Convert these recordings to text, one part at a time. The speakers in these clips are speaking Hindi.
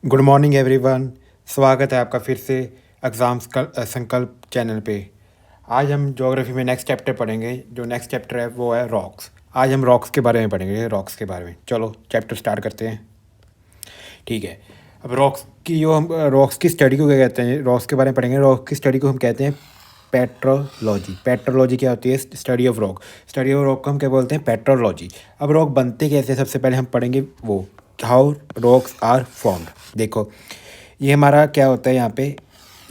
Good morning everyone. स्वागत है आपका फिर से संकल्प चैनल पे। आज हम ज्योग्राफी में नेक्स्ट चैप्टर पढ़ेंगे। जो नेक्स्ट चैप्टर है वो है रॉक्स। आज हम रॉक्स के बारे में पढ़ेंगे, रॉक्स के बारे में। चलो चैप्टर स्टार्ट करते हैं। ठीक है। अब रॉक्स की स्टडी को क्या कहते हैं, रॉक्स के बारे में पढ़ेंगे। रॉक्स की स्टडी को हम कहते हैं पेट्रोलॉजी। पेट्रोलॉजी क्या होती है? Study of rock. Study of rock को हम क्या बोलते हैं? पेट्रोलॉजी। अब रॉक बनते कैसे, सबसे पहले हम पढ़ेंगे वो हाउ रॉक्स आर फॉर्म्ड। देखो, ये हमारा क्या होता है यहाँ पे,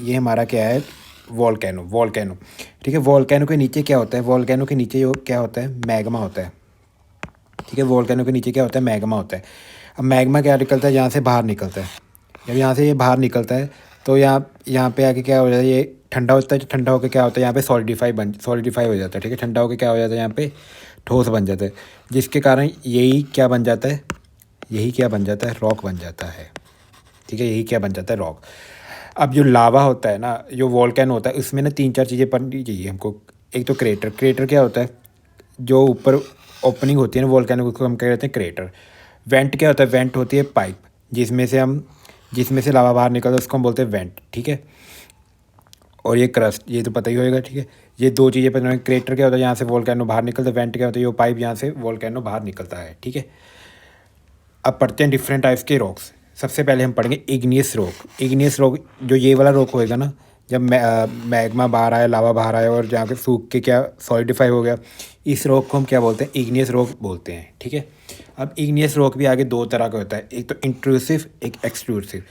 ये हमारा क्या है? वॉल्केनो। वॉल्केनो, ठीक है। वॉल्केनो के नीचे क्या होता है? वॉल्केनो के नीचे क्या होता है? मैग्मा होता है, ठीक है। वॉल्केनो के नीचे क्या होता है? मैग्मा होता है। अब मैग्मा क्या निकलता है? यहाँ से बाहर निकलता है। जब यहाँ से ये बाहर निकलता है तो यहाँ यहाँ पे आके क्या हो जाता है? ये ठंडा होता है। ठंडा होकर क्या होता है? यहाँ पे सॉलिडिफाई हो जाता है, ठीक है। ठंडा होकर क्या हो जाता है? यहाँ पे ठोस बन जाता है, जिसके कारण यही क्या बन जाता है? यही क्या बन जाता है? रॉक बन जाता है, ठीक है। यही क्या बन जाता है? रॉक। अब जो लावा होता है ना, जो वॉल्केनो होता है, उसमें ना तीन चार चीज़ें पढ़नी चाहिए हमको। एक तो क्रेटर। क्रेटर क्या होता है? जो ऊपर ओपनिंग होती है ना वॉल्केनो, उसको हम क्या कहते हैं? क्रेटर। वेंट क्या होता है? वेंट होती है पाइप, जिसमें से लावा बाहर निकलता है, उसको हम बोलते हैं वेंट, ठीक है। और ये क्रस्ट, ये तो पता ही होगा, ठीक है। ये दो चीज़ें पता नहीं। क्रेटर क्या होता है? यहाँ से वॉल्केनो बाहर निकलता है। वेंट क्या होता है? ये पाइप यहाँ से वॉल्केनो बाहर निकलता है, ठीक है। अब पढ़ते हैं डिफरेंट टाइप्स के रॉक्स। सबसे पहले हम पढ़ेंगे इग्नियस रॉक। इग्नियस रॉक, जो ये वाला रॉक होएगा ना, जब मैग्मा बाहर आया, लावा बाहर आया और जहाँ के सूख के क्या सॉलिडिफाई हो गया, इस रॉक को हम क्या बोलते हैं? इग्नियस रॉक बोलते हैं, ठीक है। अब इग्नियस रॉक भी आगे दो तरह का होता है, एक तो इंट्रूसिव, एक एक्सट्रूसिव।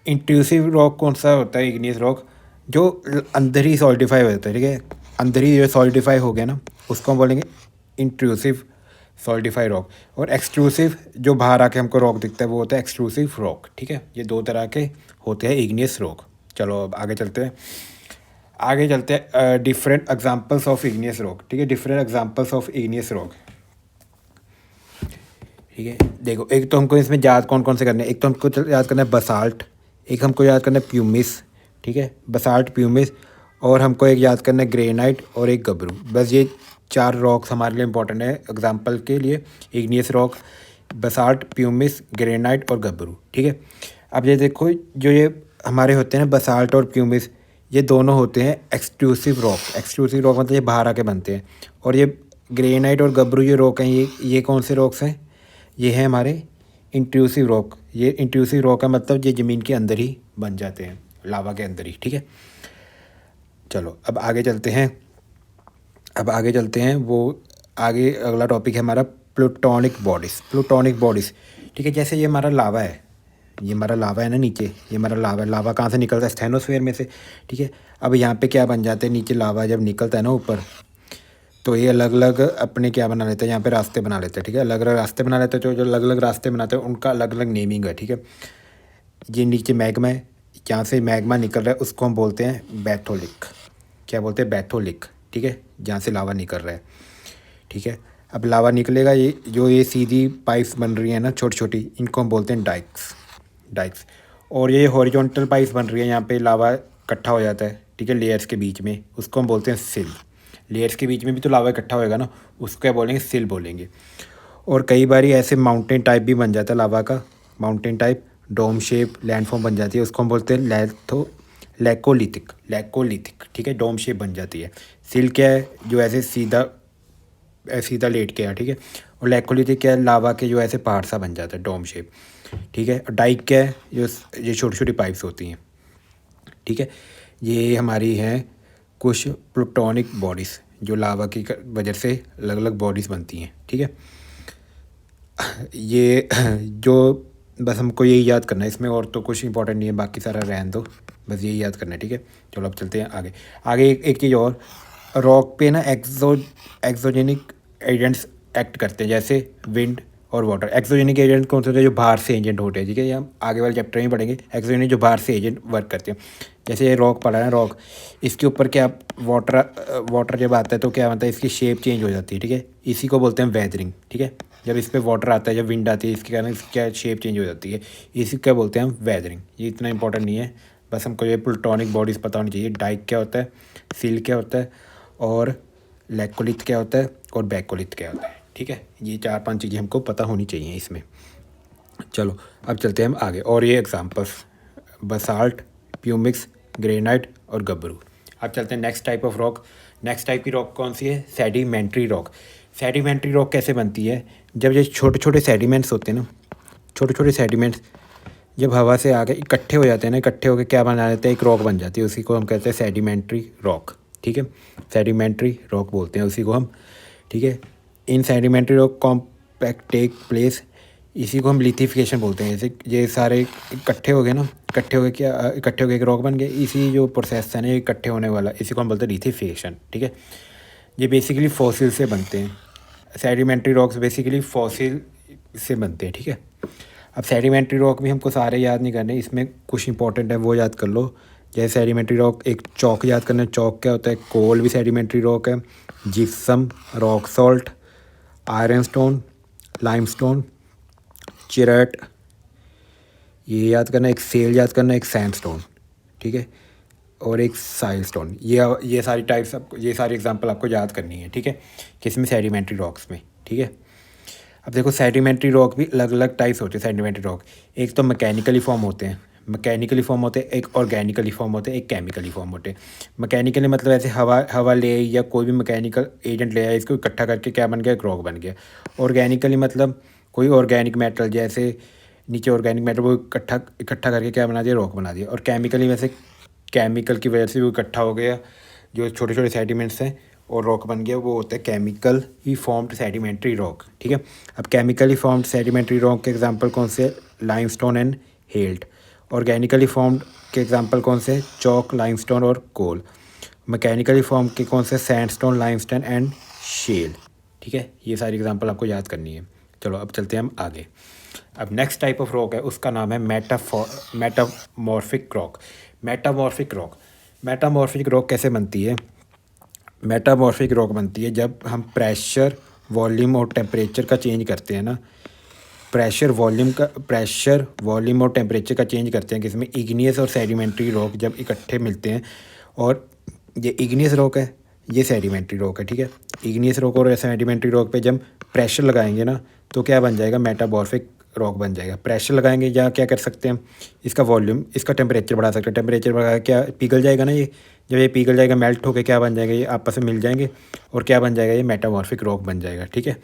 इंट्रूसिव रॉक कौन सा होता है? इग्नियस रॉक जो अंदर ही सॉलिडिफाई हो जाता है, ठीक है। अंदर ही जो सॉलिडिफाई हो गया ना, उसको हम बोलेंगे इंट्रूसिव सॉलिडिफाई रॉक। और एक्सट्रूसिव, जो बाहर आके हमको रॉक दिखता है, वो होता है एक्सट्रूसिव रॉक, ठीक है। ये दो तरह के होते हैं इग्नियस रॉक। चलो अब आगे चलते हैं। Different examples of igneous rock, ठीक है। Different examples of igneous rock, ठीक है। देखो, एक तो हमको इसमें याद कौन कौन से करने हैं। एक तो हमको याद करना है बसाल्ट, एक हमको याद करना है प्यूमिस, ठीक है। बसाल्ट, प्यूमिस, और हमको एक याद करना है ग्रेनाइट और एक गबरू। बस ये चार रॉक्स हमारे लिए इंपॉर्टेंट है एग्जाम्पल के लिए। Igneous rock, basalt, pumice, granite और गबरू, ठीक है। अब ये देखो, जो ये हमारे होते हैं बसाल्ट और प्यूमिस, ये दोनों होते हैं एक्सक्लूसिव रॉक। एक्सक्लूसिव रॉक मतलब ये बाहर आके बनते हैं। और ये ग्रेनाइट और गबरू ये रॉक हैं, ये कौन से रॉक्स हैं? ये है हमारे इंट्रूसिव रॉक। ये इंट्रूसिव रॉक है, मतलब ये ज़मीन के अंदर ही बन जाते हैं, लावा के अंदर ही, ठीक है। चलो अब आगे चलते हैं। वो आगे अगला टॉपिक है हमारा प्लूटोनिक बॉडीज़। प्लूटोनिक बॉडीज़, ठीक है। जैसे ये हमारा लावा है, ये हमारा लावा है ना नीचे, ये हमारा लावा है। लावा कहाँ से निकलता है? स्टेनोस्फेयर में से, ठीक है। अब यहाँ पे क्या बन जाते हैं? नीचे लावा जब निकलता है ना ऊपर, तो ये अलग अलग अपने क्या बना लेते हैं? यहाँ पे रास्ते बना लेते हैं, ठीक है। अलग अलग रास्ते बना लेते हैं। जो जो अलग अलग रास्ते बनाते हैं उनका अलग अलग नेमिंग है, ठीक है। ये नीचे मैग्मा है, जहाँ से मैग्मा निकल रहा है उसको हम बोलते हैं बैथोलिक। क्या बोलते हैं? बैथोलिक, ठीक है। जहाँ से लावा निकल रहा है, ठीक है। अब लावा निकलेगा, ये सीधी पाइप्स बन रही हैं ना छोटी छोटी, इनको हम बोलते हैं डाइक्स। डाइक्स। और ये हॉरिजॉन्टल पाइप्स बन रही है, यहाँ पे लावा इकट्ठा हो जाता है, ठीक है, लेयर्स के बीच में, उसको हम बोलते हैं सिल। लेयर्स के बीच में भी तो लावा इकट्ठा होएगा ना, उसको क्या बोलेंगे? सिल बोलेंगे। और कई बार ऐसे माउंटेन टाइप भी बन जाता है लावा का। Mountain type dome shape landform बन जाती है, उसको हम बोलते हैं लैकोलिथिक। लैकोलिथिक, ठीक है। डोम शेप बन जाती है। सिल क्या है? जो ऐसे सीधा सीधा लेट के है, ठीक है। और लैकोलिथिक क्या है? लावा के जो ऐसे पहाड़ सा बन जाता है, डोम शेप, ठीक है। और डाइक क्या है? जो ये छोटी छोटी पाइप्स होती हैं, ठीक है। ये हमारी हैं कुछ प्लूटोनिक बॉडीज़, जो लावा की वजह से अलग अलग बॉडीज़ बनती हैं, ठीक है। ये जो बस हमको यही याद करना है इसमें, और तो कुछ इंपॉर्टेंट नहीं है, बाकी सारा रहने दो, बस यही याद करना है, ठीक है। चलो अब चलते हैं आगे। एक चीज़ और, रॉक पे ना एक्सोजेनिक एजेंट्स एक्ट करते हैं, जैसे विंड और वाटर। एक्सोजेनिक एजेंट कौन से होते हैं? जो बाहर से एजेंट होते हैं, ठीक है। ये हम आगे वाले चैप्टर में पढ़ेंगे। एक्सोजेनिक जो बाहर से एजेंट वर्क करते हैं, जैसे ये रॉक पड़ा है ना, रॉक, इसके ऊपर क्या वाटर जब आता है तो क्या होता है? इसकी शेप चेंज हो जाती है, ठीक है। इसी को बोलते हैं वेदरिंग, ठीक है। जब इस पर वाटर आता है, जब विंड आती है, इसके कारण इसकी क्या शेप चेंज हो जाती है, इसी क्या बोलते हैं हम? वेदरिंग। ये इतना इंपॉर्टेंट नहीं है, बस हमको ये प्लूटोनिक बॉडीज़ पता होनी चाहिए। डाइक क्या होता है, सील क्या होता है, और लैकोलिथ क्या होता है, और बैकोलिथ क्या होता है, ठीक है। ये चार पांच चीज़ें हमको पता होनी चाहिए इसमें। चलो अब चलते हैं हम आगे, और ये एग्जांपल्स बसाल्ट, प्यूमिक्स, ग्रेनाइट और गब्रू। अब चलते हैं next type of rock. Next type की रॉक कौन सी है? Sedimentary rock. सेडिमेंट्री रॉक कैसे बनती है? जब ये छोटे छोटे सेडिमेंट्स होते हैं ना, छोटे छोटे सेडिमेंट्स जब हवा से आके इकट्ठे हो जाते हैं ना, इकट्ठे होकर क्या बना देते हैं, एक रॉक बन जाती है, उसी को हम कहते हैं सेडिमेंट्री रॉक। ठीक है, सेडिमेंट्री रॉक बोलते हैं उसी को हम। ठीक है, in sedimentary rock compact take place, इसी को हम लिथिफिकेशन बोलते हैं। जैसे ये सारे इकट्ठे हो गए ना, इकट्ठे हो गए, क्या इकट्ठे हो गए एक रॉक बन गए, इसी जो प्रोसेस है ना, ये इकट्ठे होने वाला, इसी को हम बोलते हैं लिथिफिकेशन। ठीक है, ये बेसिकली फॉसिल से बनते हैं। सेडिमेंट्री रॉक्स बेसिकली फॉसिल से बनते हैं। ठीक है, अब सेडिमेंट्री रॉक भी हमको सारे याद नहीं करने, इसमें कुछ इंपॉर्टेंट है वो याद कर लो। जैसे सेडिमेंट्री रॉक, एक चौक याद करना है। चौक क्या होता है? कोल भी सेडिमेंट्री रॉक है। Gypsum, rock salt, iron stone, limestone, chert, ये याद करना। एक सेल याद करना, एक सैंडस्टोन। ठीक है, और एक साइल स्टोन। ये सारी टाइप्स आपको, ये सारी एग्जांपल आपको याद करनी है। ठीक है, किसमें? सेडिमेंट्री रॉक्स में। ठीक है, अब देखो सेडिमेंट्री रॉक भी अलग अलग टाइप्स होते हैं। सेडिमेंट्री रॉक एक तो मैकेनिकली फॉर्म होते हैं, मैकेनिकली फॉर्म होते हैं, एक ऑर्गेनिकली फॉर्म होते हैं, एक केमिकली फॉर्म होते हैं। मैकेनिकली मतलब ऐसे हवा ले या कोई भी मैकेनिकल एजेंट ले आया, इसको इकट्ठा करके क्या बन गया? एक रॉक बन गया। ऑर्गेनिकली मतलब कोई ऑर्गेनिक मेटल, जैसे नीचे ऑर्गेनिक मेटल, वो इकट्ठा इकट्ठा करके क्या बना दिया? रॉक बना दिया। और केमिकली वैसे केमिकल की वजह से वो इकट्ठा हो गया, जो छोटे छोटे सेडिमेंट्स हैं, और रॉक बन गया, वो होता है केमिकल ही फॉर्म्ड सेडिमेंट्री रॉक। ठीक है, अब केमिकली फॉर्म्ड सेडिमेंट्री रॉक के एग्जांपल कौन से? Limestone and halite. Organically formed के एग्जांपल कौन से? चौक, लाइमस्टोन और कोल। मैकेनिकली फॉर्म के कौन से? Sandstone, limestone and shale. ठीक है, ये सारी एग्जांपल आपको याद करनी है। चलो अब चलते हैं हम आगे। अब नेक्स्ट टाइप ऑफ रॉक है, उसका नाम है metamorphic rock. Metamorphic rock, metamorphic rock कैसे बनती है? मेटामॉर्फिक रॉक बनती है जब हम प्रेशर, वॉल्यूम और टेम्परेचर का चेंज करते हैं ना। प्रेशर, वॉल्यूम और टेम्परेचर का चेंज करते हैं, किसमें? इग्नियस और सेडिमेंट्री रॉक जब इकट्ठे मिलते हैं। और ये इग्नियस रॉक है, ये सेडिमेंट्री रॉक है। ठीक है, इग्नियस रॉक और सेडिमेंट्री रॉक पे जब प्रेशर लगाएंगे ना, तो क्या बन जाएगा? मेटामॉर्फिक रॉक बन जाएगा। प्रेशर लगाएंगे या क्या कर सकते हैं हम? इसका वॉल्यूम, इसका टेम्परेचर बढ़ा सकते हैं। टेम्परेचर बढ़ा क्या? पिघल जाएगा ना ये। जब ये पिघल जाएगा, मेल्ट होकर क्या बन जाएगा? ये आपस में मिल जाएंगे, और क्या बन जाएगा? ये मेटामॉर्फिक रॉक बन जाएगा। ठीक है,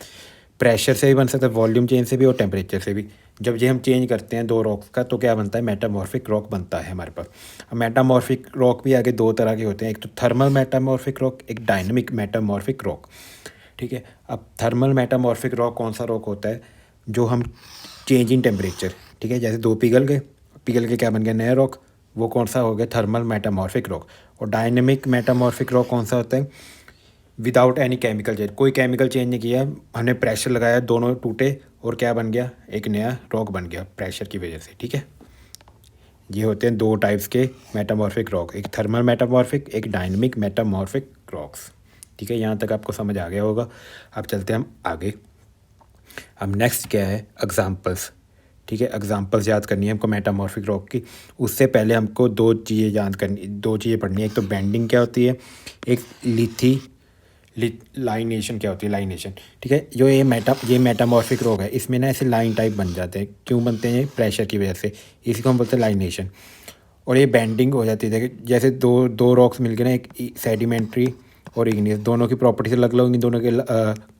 प्रेशर से भी बन सकता है, वॉल्यूम चेंज से भी, और टेम्परेचर से भी। जब ये हम चेंज करते हैं दो रॉक्स का, तो क्या बनता है? मेटामॉर्फिक रॉक बनता है हमारे पास। अब मेटामॉर्फिक रॉक भी आगे दो तरह के होते हैं, एक तो थर्मल मेटामॉर्फिक रॉक, एक डायनामिक मेटामॉर्फिक रॉक। ठीक है, अब थर्मल मेटामॉर्फिक रॉक कौन सा रॉक होता है? जो हम चेंज इन टेम्परेचर, ठीक है, जैसे दो पिघल गए, पिघल के क्या बन गया? नया रॉक, वो कौन सा हो गया? Thermal metamorphic rock. और डायनेमिक मेटामॉर्फिक रॉक कौन सा होता है? विदाउट एनी केमिकल चेंज, कोई केमिकल चेंज नहीं किया, हमने प्रेशर लगाया, दोनों टूटे, और क्या बन गया? एक नया रॉक बन गया प्रेशर की वजह से। ठीक है, ये होते हैं दो टाइप्स के मेटामॉर्फिक रॉक, एक थर्मल मेटामॉर्फिक, एक डायनेमिक मेटामॉर्फिक रॉक्स। ठीक है, यहाँ तक आपको समझ आ गया होगा। अब चलते हैं हम आगे। अब नेक्स्ट क्या है? एग्जांपल्स। ठीक है, एग्जांपल्स याद करनी है हमको मेटामॉर्फिक रॉक की। उससे पहले हमको दो चीज़ें याद करनी, दो चीज़ें पढ़नी है। एक तो बेंडिंग क्या होती है, एक लाइनेशन क्या होती है, लाइनेशन। ठीक है, जो ये मेटामॉर्फिक रॉक है, इसमें ना ऐसे लाइन टाइप बन जाते हैं। क्यों बनते हैं? प्रेशर की वजह से। इसी को हम बोलते हैं लाइनेशन। और ये बेंडिंग हो जाती है, जैसे दो दो रॉक्स मिल गए ना, एक सेडिमेंट्री और इग्नियस, दोनों की प्रॉपर्टीज अलग अलग होंगी, दोनों के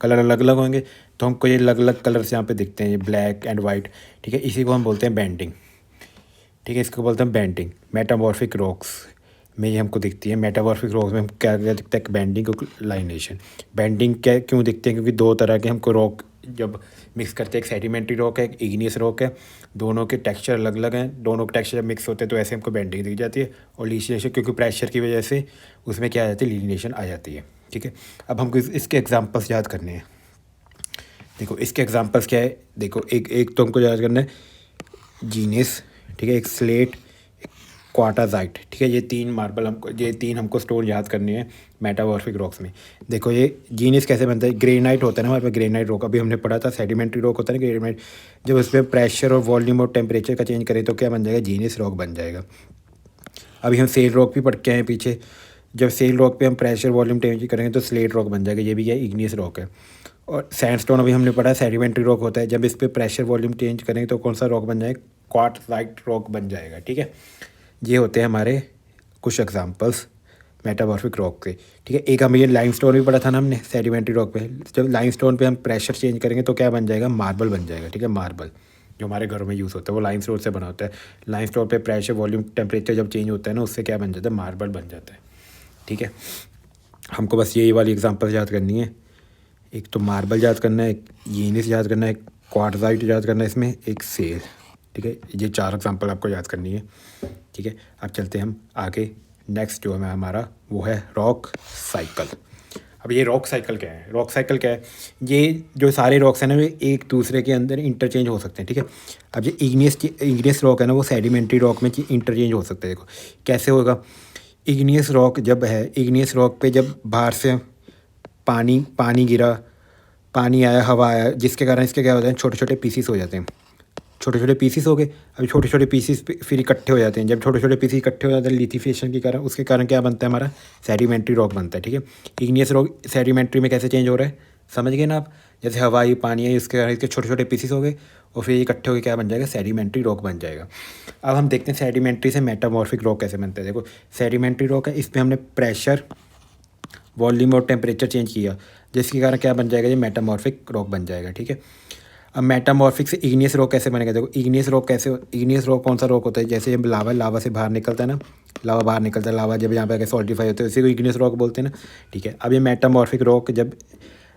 कलर अलग अलग होंगे, तो हमको ये अलग अलग कलर्स यहाँ पे दिखते हैं, ये ब्लैक एंड वाइट। ठीक है, इसी को हम बोलते हैं बेंडिंग। ठीक है, इसको बोलते हैं बेंडिंग। मेटामॉर्फिक रॉक्स में ये हमको दिखती है। मेटामॉर्फिक रॉक्स में हम क्या क्या दिखता है? बेंडिंग और लाइनेशन। बेंडिंग क्या क्यों दिखते हैं? क्योंकि दो तरह के हमको रॉक जब मिक्स करते हैं, एक सेडिमेंट्री रॉक है, एक इग्नियस रॉक है, दोनों के टेक्सचर अलग अलग हैं, दोनों के टेक्सचर जब मिक्स होते हैं तो ऐसे हमको बेंडिंग दिख जाती है। और लीनिएशन, क्योंकि प्रेशर की वजह से उसमें क्या आ जाती है? लीनिएशन आ जाती है। ठीक है, अब हमको इसके एग्जाम्पल्स याद करने हैं। देखो इसके एग्जांपल्स क्या है? देखो एक तो हमको याद करना है जीनियस, ठीक है, एक स्लेट, एक क्वार्टाजाइट। ठीक है, ये तीन हमको स्टोन याद करने हैं मेटामॉर्फिक रॉक्स में। देखो ये जीनियस कैसे बनता है? ग्रेनाइट होता है ना हमारे पास, ग्रेनाइट रॉक अभी हमने पढ़ा था। सेडिमेंट्री रॉक होता है ना ग्रेनाइट, जब उसमें प्रेशर और वॉल्यूम और टेम्परेचर का चेंज करें तो क्या बन जाएगा? जीनियस रॉक बन जाएगा। अभी हम सेल रॉक भी पढ़ के आए हैं पीछे, जब सेल रॉक पे हम प्रेशर वॉल्यूम चेंज करेंगे तो स्लेट रॉक बन जाएगा, ये भी क्या? इग्नियस रॉक है। और सैंडस्टोन अभी हमने पढ़ा सेडिमेंट्री रॉक होता है, जब इस पर प्रेशर वॉल्यूम चेंज करेंगे तो कौन सा रॉक बन जाएगा, क्वार्ट्ज़ाइट रॉक बन जाएगा। ठीक है, ये होते हैं हमारे कुछ एग्जांपल्स मेटामॉर्फिक रॉक के। ठीक है, एक हम ये लाइमस्टोन भी पढ़ा था ना हमने सेडिमेंट्री रॉक पे। जब लाइमस्टोन पे हम प्रेशर चेंज करेंगे तो क्या बन जाएगा, मार्बल बन जाएगा। ठीक है, मार्बल जो हमारे घरों में यूज़ होता है वो लाइमस्टोन से बना होता है। लाइमस्टोन पे प्रेशर वॉल्यूम टेम्परेचर जब चेंज होता है ना, उससे क्या बन जाता है, मार्बल बन जाता है। ठीक है, हमको बस यही वाली एग्जांपल याद करनी है। एक तो मार्बल याद करना है, एक येनिस याद करना है, एक क्वार्ट्ज़ाइट याद करना है, इसमें एक सेल। ठीक है, ये 4 एग्जांपल आपको याद करनी है। ठीक है, अब चलते हैं हम आगे। नेक्स्ट जो है हमारा वो है रॉक साइकिल। अब ये रॉक साइकिल क्या है, रॉक साइकिल क्या है, ये जो सारे रॉक्स हैं ना वे एक दूसरे के अंदर इंटरचेंज हो सकते हैं। ठीक है, अब ये इग्नियस रॉक है ना वो सेडिमेंट्री रॉक में इंटरचेंज हो सकते हैं। देखो कैसे होगा, इग्नियस रॉक जब है, इग्नियस रॉक पे जब बाहर से पानी गिरा, पानी आया, हवा आया, जिसके कारण इसके क्या होता है, छोटे छोटे पीसीस हो जाते हैं। छोटे छोटे पीसीस हो गए, अभी छोटे छोटे पीसीस फिर इकट्ठे हो जाते हैं। जब छोटे छोटे पीसीस इकट्ठे हो जाते हैं लिथिफिकेशन के कारण, उसके कारण क्या बनता है, हमारा सेडिमेंट्री रॉक बनता है। ठीक है, इग्नियस रॉक सेडिमेंट्री में कैसे चेंज हो रहा है, समझ गए ना आप। जैसे हवा आई, पानी आई, उसके कारण इसके छोटे छोटे पीसीस हो गए और फिर इकट्ठे होकर क्या बन जाएगा, सेडिमेंट्री रॉक बन जाएगा। अब हम देखते हैं सेडिमेंट्री से मेटामॉर्फिक रॉक कैसे बनता है। देखो सेडिमेंट्री रॉक है, इस पर हमने प्रेशर वॉल्यूम और टेम्परेचर चेंज किया, जिसके कारण क्या बन जाएगा, ये मेटामॉर्फिक रॉक बन जाएगा। ठीक है, अब मेटामॉर्फिक से इग्नियस रॉक कैसे बनेगा। देखो इग्नियस रॉक कैसे, इग्नियस रॉक कौन सा रॉक होता है, जैसे जब लावा से बाहर निकलता है ना, लावा बाहर निकलता है, लावा जब यहाँ पे आके सॉल्टिफाई होता है उसी को इग्नियस रॉक बोलते हैं ना। ठीक है, अब ये मेटामॉर्फिक रॉक जब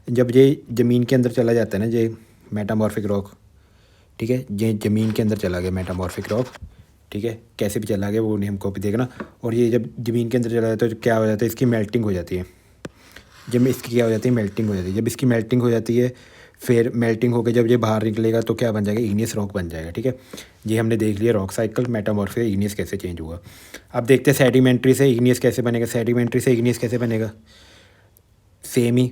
जब ये ज़मीन के अंदर चला जाता है ना, ये मेटामॉर्फिक रॉक। ठीक है, ये ज़मीन के अंदर चला गया मेटामॉर्फिक रॉक। ठीक है, कैसे भी चला गया वो नहीं हमको भी देखना। और ये जब ज़मीन के अंदर चला जाता है तो क्या हो जाता है, इसकी मेल्टिंग हो जाती है। जब इसकी क्या हो जाती है, मेल्टिंग हो जाती है। जब इसकी मेल्टिंग हो जाती है, फिर मेल्टिंग होकर जब ये बाहर निकलेगा तो क्या बन जाएगा, इग्नियस रॉक बन जाएगा। ठीक है, ये हमने देख लिया रॉक साइकिल, मेटामॉर्फिक से इग्नियस कैसे चेंज हुआ। अब देखते हैं सेडिमेंट्री से इग्नियस कैसे बनेगा। सेडिमेंट्री से इग्नियस कैसे बनेगा, सेम ही,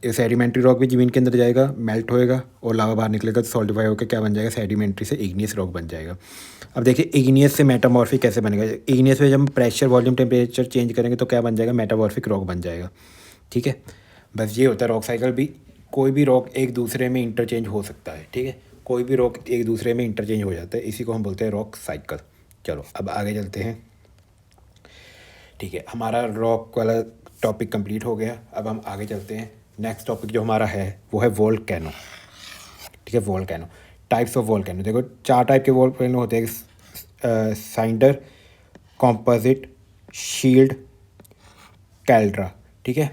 सेडिमेंट्री रॉक भी ज़मीन के अंदर जाएगा, मेल्ट होएगा और लावा बाहर निकलेगा तो सॉल्टिफाई होकर क्या बन जाएगा, सेडिमेंट्री से इग्नियस रॉक बन जाएगा। अब देखिए इग्नियस से मेटामॉर्फिक कैसे बनेगा। इग्नियस में जब हम प्रेशर वॉल्यूम टेम्परेचर चेंज करेंगे तो क्या बन जाएगा, मेटामॉर्फिक रॉक बन जाएगा। ठीक है, बस ये होता है रॉक साइकिल भी। कोई भी रॉक एक दूसरे में इंटरचेंज हो सकता है। ठीक है, कोई भी रॉक एक दूसरे में इंटरचेंज हो जाता है, इसी को हम बोलते हैं रॉक साइकिल। चलो अब आगे चलते हैं। ठीक है, हमारा रॉक वाला टॉपिक कंप्लीट हो गया। अब हम आगे चलते हैं। नेक्स्ट टॉपिक जो हमारा है वो है वोल्केनो। ठीक है, वोल्केनो, टाइप्स ऑफ वोल्केनो। देखो 4 टाइप के वोल्केनो होते हैं, साइंडर, कॉम्पोजिट, शील्ड, कैल्ड्रा। ठीक है,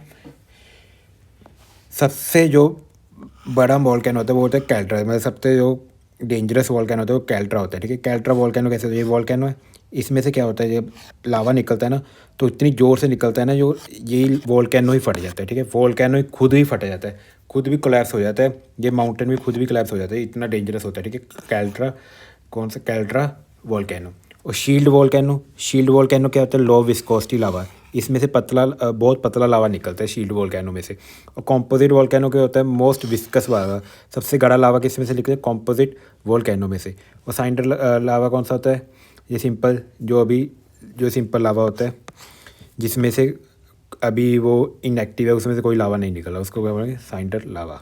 सबसे जो बड़ा वोल्केनो होता है वो होता है कैल्ड्रा, मतलब सबसे जो डेंजरस वोल्केनो होता है वो कैल्ड्रा होता है। ठीक है, कैल्ड्रा वोल्केनो कैसे होता है, ये वोल्केनो है, इसमें से क्या होता है, जब लावा निकलता है ना तो इतनी ज़ोर से निकलता है ना, जो ये वोल्केनो ही फट जाता है। ठीक है, वोल्केनो ही खुद ही फट जाता है, खुद भी कोलैप्स हो जाता है, ये माउंटेन भी खुद भी कोलैप्स हो जाता है, इतना डेंजरस होता है। ठीक है, कैल्ड्रा, कौन सा, कैल्ड्रा वोल्केनो। और शील्ड वोल्केनो, शील्ड वोल्केनो क्या होता है, लो विस्कोसिटी लावा, इसमें से बहुत पतला लावा निकलता है शील्ड वोल्केनो में से। और कॉम्पोजिट वोल्केनो क्या होता है, मोस्ट विस्कस लावा, सबसे गाढ़ा लावा किस में से निकलता है, कॉम्पोजिट वोल्केनो में से। और साइंडर लावा कौन सा होता है, ये सिंपल, जो सिंपल लावा होता है जिसमें से अभी वो इनएक्टिव है, उसमें से कोई लावा नहीं निकला, उसको क्या बोलेंगे, साइंडर लावा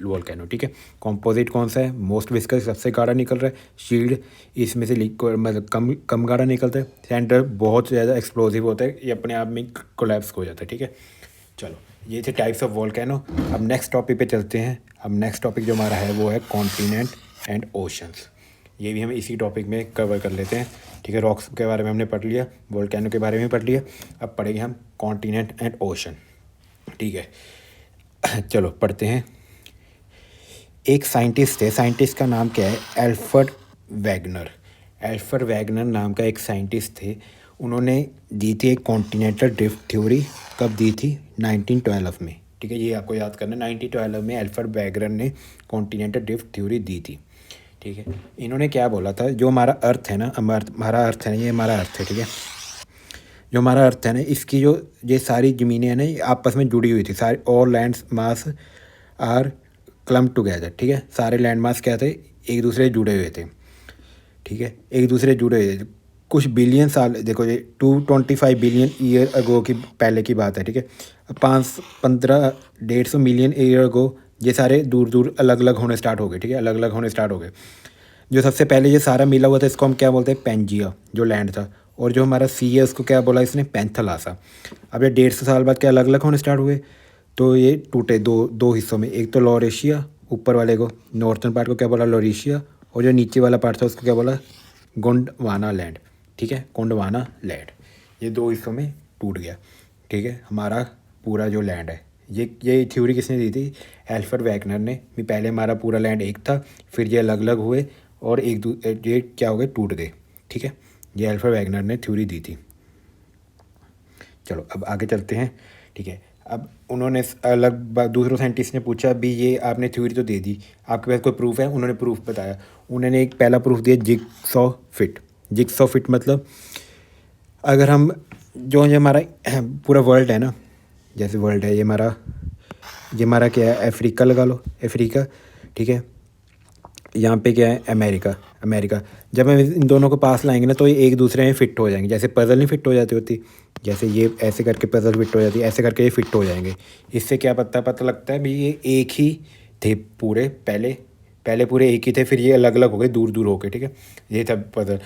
वोल्केनो। ठीक है, कॉम्पोजिट कौन सा है, मोस्ट विस्कस, सबसे गाढ़ा निकल रहा है। शील्ड, इसमें से लिक्विड मतलब कम कम गाढ़ा निकलता है। सेंटर बहुत ज़्यादा एक्सप्लोसिव होता है, ये अपने आप में कोलैप्स हो जाता है। ठीक है, चलो ये थे टाइप्स ऑफ वोल्केनो। अब नेक्स्ट टॉपिक पे चलते हैं। अब नेक्स्ट टॉपिक जो हमारा है वो है कॉन्टिनेंट एंड ओशंस। ये भी हम इसी टॉपिक में कवर कर लेते हैं। ठीक है, रॉक्स के बारे में हमने पढ़ लिया, वोल्केनो के बारे में पढ़ लिया, अब पढ़ेंगे हम कॉन्टिनेंट एंड ओशन। ठीक है, चलो पढ़ते हैं। एक साइंटिस्ट है, साइंटिस्ट का नाम क्या है, एल्फ्रेड वैगनर। एल्फ्रेड वैगनर नाम का एक साइंटिस्ट थे, उन्होंने दी थी एक कॉन्टिनेंटल ड्रिफ्ट थ्योरी। कब दी थी, 1912 में। ठीक है, ये आपको याद करना, 1912 में एल्फ्रेड वैगनर ने कॉन्टिनेंटल ड्रिफ्ट थ्योरी दी थी। ठीक है, इन्होंने क्या बोला था, जो हमारा अर्थ है ना, हमारा अर्थ है ना, ये हमारा अर्थ है। ठीक है, जो हमारा अर्थ है ना, इसकी जो ये सारी ज़मीनें हैं ना, ये आपस में जुड़ी हुई थी, सारी all land mass are clump together. ठीक है, सारे लैंड मास क्या थे, एक दूसरे से जुड़े हुए थे। ठीक है, एक दूसरे से जुड़े हुए थे कुछ बिलियन साल, देखो ये 225 बिलियन ईयर अगो की पहले की बात है। ठीक है, 150 मिलियन ईयर अगो ये सारे दूर दूर अलग अलग होने स्टार्ट हो गए, ठीक है, अलग अलग होने स्टार्ट हो गए। जो सबसे पहले ये सारा मिला हुआ था इसको हम क्या बोलते हैं, पेंजिया जो लैंड था। और जो हमारा सी है उसको क्या बोला इसने, पैंथलासा। अब ये 150 साल बाद क्या अलग अलग होने स्टार्ट हुए, तो ये टूटे दो दो हिस्सों में। एक तो लॉरेशिया, ऊपर वाले को नॉर्थन पार्ट को क्या बोला, लॉरेशिया, और जो नीचे वाला पार्ट था उसको क्या बोला, गोंडवाना लैंड, ठीक है, गोंडवाना लैंड। ये दो हिस्सों में टूट गया, ठीक है, हमारा पूरा जो लैंड है। ये थ्योरी किसने दी थी, एल्फ्रेड वैगनर ने। भी पहले हमारा पूरा लैंड एक था, फिर ये अलग अलग हुए और ये क्या हो गए, टूट गए, ठीक है। ये एल्फ्रेड वैगनर ने थ्योरी दी थी। चलो अब आगे चलते हैं, ठीक है। अब उन्होंने दूसरों साइंटिस्ट ने पूछा भी ये आपने थ्योरी तो दे दी, आपके पास कोई प्रूफ है, उन्होंने प्रूफ बताया। उन्होंने एक पहला प्रूफ दिया जिगसॉ फिट। जिगसॉ फिट मतलब अगर हम जो ये हमारा पूरा वर्ल्ड है ना, जैसे वर्ल्ड है ये हमारा क्या है, अफ्रीका लगा लो, अफ्रीका, ठीक है। यहाँ पे क्या है, अमेरिका, अमेरिका। जब हम इन दोनों को पास लाएंगे ना तो ये एक दूसरे में फिट हो जाएंगे, जैसे पज़ल नहीं फिट हो जाती होती, जैसे ये ऐसे करके पज़ल फिट हो जाती है, ऐसे करके ये फिट हो जाएंगे। इससे क्या पता लगता है भी ये एक ही थे पूरे, पहले पहले पूरे एक ही थे, फिर ये अलग अलग हो गए, दूर दूर हो गए, ठीक है। ये था पज़ल।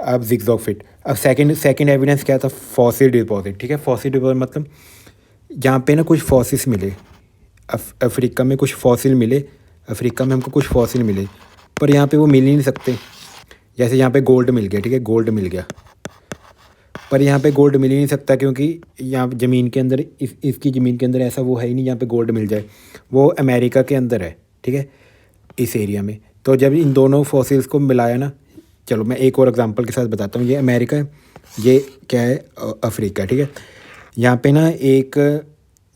अब जिगजॉग फिट। अब सेकंड एविडेंस क्या था, फॉसिल डिपॉजिट, ठीक है। फॉसिल डिपॉजिट मतलब यहाँ पे ना कुछ फॉसिल्स मिले, अफ्रीका में कुछ फॉसिल मिले, अफ्रीका में हमको कुछ फॉसिल मिले, पर यहाँ पे वो मिल ही नहीं सकते। जैसे यहाँ पे गोल्ड मिल गया, ठीक है, गोल्ड मिल गया, पर यहाँ पे गोल्ड मिल ही नहीं सकता क्योंकि यहाँ ज़मीन के अंदर इसकी ज़मीन के अंदर ऐसा वो है ही नहीं जहाँ पे गोल्ड मिल जाए। वो अमेरिका के अंदर है, ठीक है, इस एरिया में। तो जब इन दोनों फॉसिल्स को मिलाया ना, चलो मैं एक और एग्जांपल के साथ बताता हूँ। ये अमेरिका है, ये क्या है, अफ्रीका, ठीक है। यहाँ पे ना एक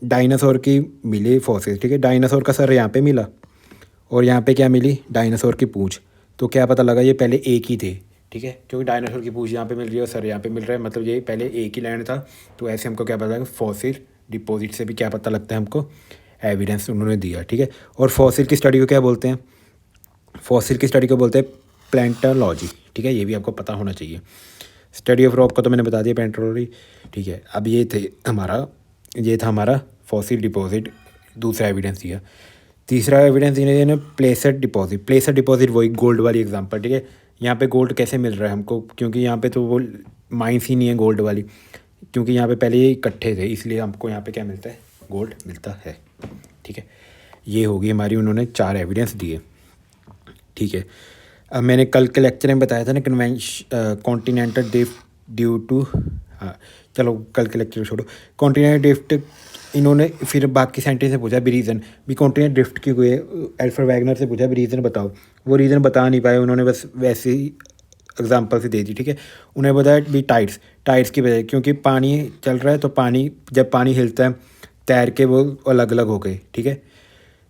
डायनासोर की मिली फॉसिल, ठीक है। डायनासोर का सर यहाँ पे मिला और यहाँ पे क्या मिली, डायनासोर की पूँछ। तो क्या पता लगा ये पहले एक ही थे, ठीक है, क्योंकि डायनासोर की पूँछ यहाँ पे मिल रही है और सर यहाँ पे मिल रहा है, मतलब ये पहले एक ही लैंड था। तो ऐसे हमको क्या पता लगा, फॉसिल डिपॉजिट से भी क्या पता लगता है हमको, एविडेंस उन्होंने दिया, ठीक है। और फॉसिल की स्टडी को क्या बोलते हैं, फॉसिल की स्टडी को बोलते हैं प्लेंटोलॉजी, ठीक है। ये भी आपको पता होना चाहिए। स्टडी ऑफ रॉक का तो मैंने बता दिया, प्लेंटोलॉजी, ठीक है। अब ये था हमारा फॉसिल डिपॉजिट, दूसरा एविडेंस दिया। तीसरा एविडेंस इन्हें प्लेसर डिपॉजिट। प्लेसर डिपॉजिट वही गोल्ड वाली एग्जांपल, ठीक है। यहाँ पे गोल्ड कैसे मिल रहा है हमको, क्योंकि यहाँ पे तो वो माइंस ही नहीं है गोल्ड वाली, क्योंकि यहाँ पे पहले ये इकट्ठे थे, इसलिए हमको यहाँ पे क्या मिलता है, गोल्ड मिलता है, ठीक है। ये होगी हमारी, उन्होंने 4 एविडेंस दिए, ठीक है। अब मैंने कल के लेक्चर में बताया था ना, कॉन्टिनेंटल ड्रिफ्ट ड्यू टू, हाँ चलो कल के लेक्चर छोड़ो। कॉन्टिनेंटल ड्रिफ्ट इन्होंने फिर बाकी साइंटिस्ट से पूछा भी रीज़न, भी कॉन्टिनेंट ड्रिफ्ट क्यों हुए, एल्फ्रेड वैगनर से पूछा भी रीज़न बताओ। वो रीज़न बता नहीं पाए, उन्होंने बस वैसे ही एग्जांपल से दे दी, ठीक है। उन्हें बताया भी टाइड्स की वजह, क्योंकि पानी चल रहा है तो पानी, जब पानी हिलता है तैर के वो अलग अलग हो गए, ठीक है।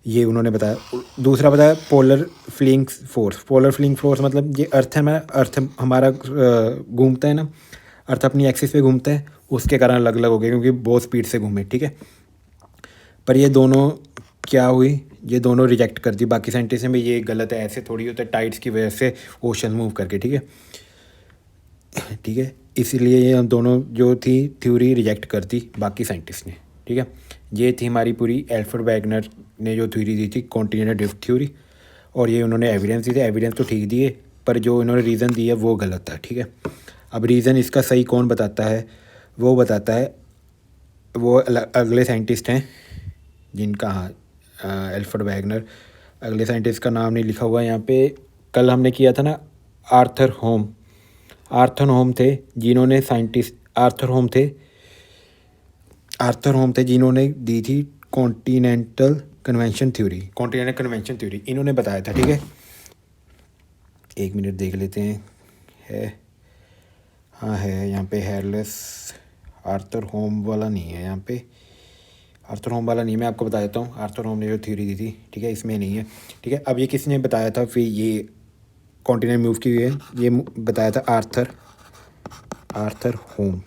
ये उन्होंने बताया। दूसरा बताया polar fling force. Polar fling force मतलब ये अर्थ है, अर्थ हमारा घूमता है ना, अर्थ अपनी एक्सिस पे घूमता है, उसके कारण अलग अलग हो गए क्योंकि बहुत स्पीड से घूमे, ठीक है। पर ये दोनों क्या हुई, ये दोनों रिजेक्ट कर दी बाकी साइंटिस्ट ने, ये गलत है, ऐसे थोड़ी होता है, टाइड्स की वजह से ओशन मूव करके, ठीक है, ठीक है। इसीलिए ये हम दोनों जो थी थ्योरी रिजेक्ट कर दी बाकी साइंटिस्ट ने, ठीक है। ये थी हमारी पूरी एल्फ्रेड वैगनर ने जो थ्योरी दी थी, कॉन्टिनेंटल ड्रिफ्ट थ्योरी, और ये उन्होंने एविडेंस दिए थे। एविडेंस तो ठीक दिए, पर जो उन्होंने रीज़न दिया वो गलत था, ठीक है। अब रीज़न इसका सही कौन बताता है, वो बताता है वो अगले साइंटिस्ट हैं जिनका, हाँ एल्फ्रेड वैगनर। अगले साइंटिस्ट का नाम नहीं लिखा हुआ यहाँ पे, कल हमने किया था ना, आर्थर होम। आर्थर होम थे जिन्होंने साइंटिस्ट, आर्थर होम थे जिन्होंने दी थी कॉन्टिनेंटल कन्वेंशन थ्योरी, इन्होंने बताया था, ठीक है। एक मिनट देख लेते हैं, है, हाँ है यहाँ पे, हेयरलेस। आर्थर होम वाला नहीं है यहाँ पे, आर्थर होम वाला नहीं, मैं आपको बता देता हूँ। आर्थर होम ने जो थ्योरी दी थी, ठीक है, इसमें नहीं है, ठीक है। अब ये किसने बताया था फिर, ये कॉन्टिनेंट मूव की हुई है, ये बताया था आर्थर होम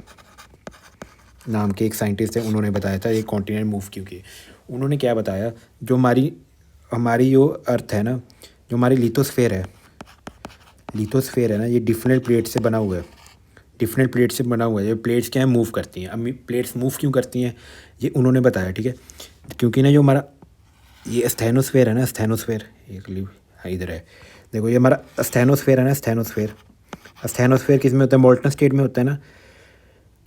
नाम के एक साइंटिस्ट है, उन्होंने बताया था ये कॉन्टिनेंट मूव क्यों किए। उन्होंने क्या बताया, जो हमारी जो अर्थ है ना, जो हमारी लिथोस्फेयर है ना, ये डिफरेंट प्लेट से बना हुआ है, ये प्लेट्स क्या है, मूव करती हैं। अब प्लेट्स मूव क्यों करती हैं, ये उन्होंने बताया, ठीक है। क्योंकि ना जो हमारा ये स्थैनोस्फेयर है ना, स्थैनोस्फेयर एक हाँ इधर है। देखो ये हमारा स्थैनोस्फेयर है ना, स्थैनोस्फेयर। स्थैनोस्फेयर किस में होता है, मोल्टन स्टेट में होता है ना।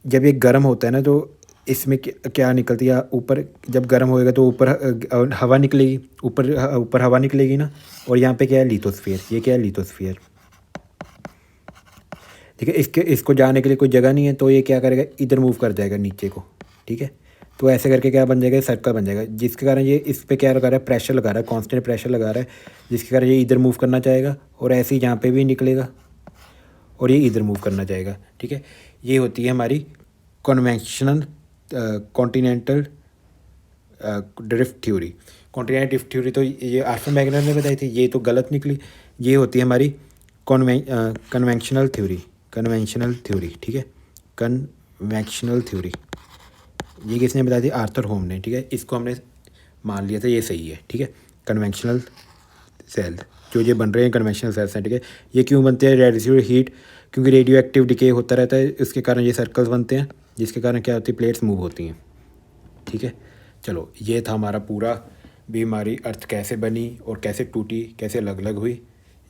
जब ये गर्म होता है ना तो इसमें क्या निकलती है ऊपर, जब गर्म होएगा तो ऊपर हवा निकलेगी, ऊपर हवा निकलेगी ना। और यहाँ पे क्या है, लिथोस्फीयर। ये क्या है, लिथोस्फीयर। ठीक है, इसको जाने के लिए कोई जगह नहीं है, तो ये क्या करेगा, इधर मूव कर जाएगा नीचे को। ठीक है, तो ऐसे करके क्या बन जाएगा, सर्कल बन जाएगा, जिसके कारण ये इस पर क्या लगा रहा है, प्रेशर लगा रहा है, कांस्टेंट प्रेशर लगा रहा है, जिसके कारण ये इधर मूव करना चाहेगा और ऐसे ही यहाँ पे भी निकलेगा और ये इधर मूव करना चाहेगा। ठीक है, ये होती है हमारी conventional continental drift theory. Continental drift theory तो ये आर्थर मैग्नर ने बताई थी, ये तो गलत निकली। ये होती है हमारी कन्वेंशनल थ्योरी। कन्वेंशनल थ्योरी, ठीक है, कन्वेंशनल थ्योरी। ये किसने बताई थी, आर्थर होम ने। ठीक है, इसको हमने मान लिया था, ये सही है। ठीक है, कन्वेंशनल सेल जो ये बन रहे हैं कन्वेंशनल सेल्स हैं। ठीक है, ये क्यों बनते हैं, रेडियो हीट, क्योंकि रेडियो एक्टिव डिके होता रहता है, इसके कारण ये सर्कल्स बनते हैं, जिसके कारण क्या होती है, प्लेट्स मूव होती हैं। ठीक है, चलो ये था हमारा पूरा भी, हमारी अर्थ कैसे बनी और कैसे टूटी, कैसे अलग अलग हुई।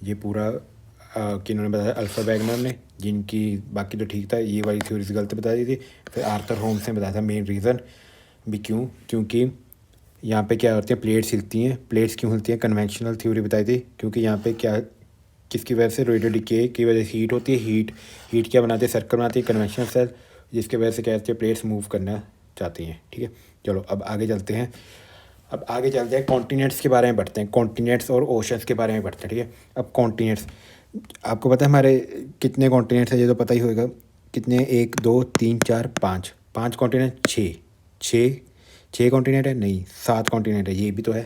ये पूरा किन्होंने बताया, अल्फा वैगनर ने, जिनकी बाकी तो ठीक था, ये वाली थ्योरीज गलत बता दी थी। फिर आर्थर होम्स ने बताया था मेन रीज़न भी क्यों, क्योंकि यहाँ पे क्या होती है, प्लेट्स हिलती हैं। प्लेट्स क्यों हिलती हैं, कन्वेंशनल थ्योरी बताई थी, क्योंकि यहाँ पे क्या, किसकी वजह से, रेडियो डिके की वजह से हीट होती है। हीट क्या बनाती है, सर्कल बनाती है, कन्वेंशनल सेल, जिसकी वजह से क्या होती है, प्लेट्स मूव करना चाहती हैं। ठीक है, चलो अब आगे चलते हैं। अब आगे चलते हैं, कॉन्टिनेंट्स के बारे में पढ़ते हैं, कॉन्टिनेंट्स और ओशंस के बारे में पढ़ते हैं। ठीक है, अब कॉन्टिनेंट्स, आपको पता है हमारे कितने कॉन्टिनेंट्स हैं, ये तो पता ही होगा कितने, 1 2 3 4 5, 5 कॉन्टिनेंट, छः छः कॉन्टिनेंट है, नहीं 7 कॉन्टिनेंट है, ये भी तो है